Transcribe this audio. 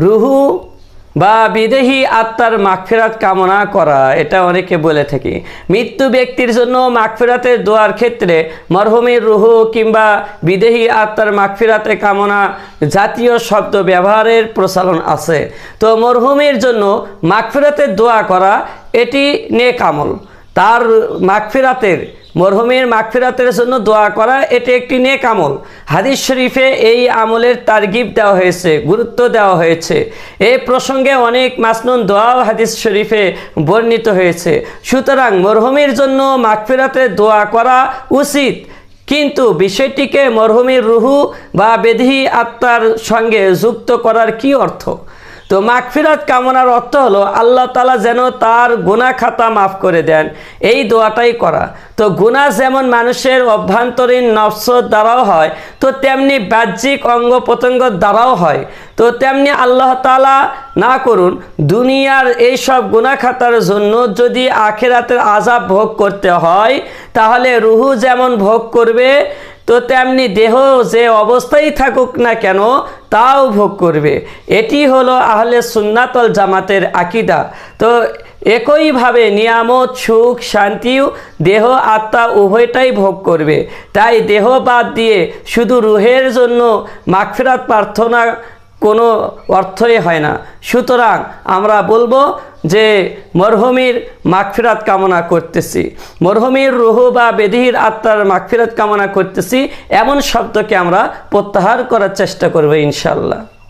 রুহু বা বিদেহী আত্মার মাগফিরাত কামনা করা, এটা অনেকে বলে থাকি। মৃত্যু ব্যক্তির জন্য মাগফিরাতের দোয়ার ক্ষেত্রে মরহুমের রুহু কিংবা বিদেহী আত্মার মাগফিরাতে কামনা জাতীয় শব্দ ব্যবহারের প্রচলন আছে। তো মরহুমের জন্য মাগফিরাতের দোয়া করা এটি নেক আমল। তার মাগফিরাতের মরহুমের মাগফিরাতের জন্য দোয়া করা এটি একটি নেক আমল। হাদিস শরীফে এই আমলের তারগিব দেওয়া হয়েছে, গুরুত্ব দেওয়া হয়েছে। এই প্রসঙ্গে অনেক মাসনুন দোয়াও হাদিস শরীফে বর্ণিত হয়েছে। সুতরাং মরহুমের জন্য মাগফিরাতের দোয়া করা উচিত, কিন্তু বিষয়টিকে মরহুমের রুহু বা বেদেহী আত্মার সঙ্গে যুক্ত করার কি অর্থ? তো মাগফিরাত কামনার অর্থ হলো আল্লাহ তাআলা যেন তার গুনাহ খাতা মাফ করে দেন, এই দোয়াটাই করা। তো গুনাহ যেমন মানুষের অভ্যন্তরীণ নফস দ্বারাও হয়, তো তেমনি বাহ্যিক অঙ্গ প্রত্যঙ্গ দ্বারাও হয়। তো তেমনি আল্লাহ তাআলা না করুন দুনিয়ার এই সব গুনাহ খাতার জন্য যদি আখিরাতের আযাব ভোগ করতে হয়, তাহলে রুহু যেমন ভোগ করবে, তো তেমনি দেহ যে অবস্থায় থাকুক না কেন তাও ভোগ করবে। এটি হলো আহলে সুন্নাত ওয়াল জামাতের আকীদা। তো একইভাবে নিয়ামত, সুখ, শান্তিও দেহ আত্মা উভয়টাই ভোগ করবে। তাই দেহ বাদ দিয়ে শুধু রুহের জন্য মাগফিরাত প্রার্থনা কোনো অর্থই হয় না। সুতরাং আমরা বলবো যে মরহুমের মাগফিরাত কামনা করতেছি, মরহুমের রুহু বা বেদেহীর আত্মার মাগফিরাত কামনা করতেছি, এমন শব্দকে আমরা প্রত্যাহার করার চেষ্টা করব ইনশাআল্লাহ।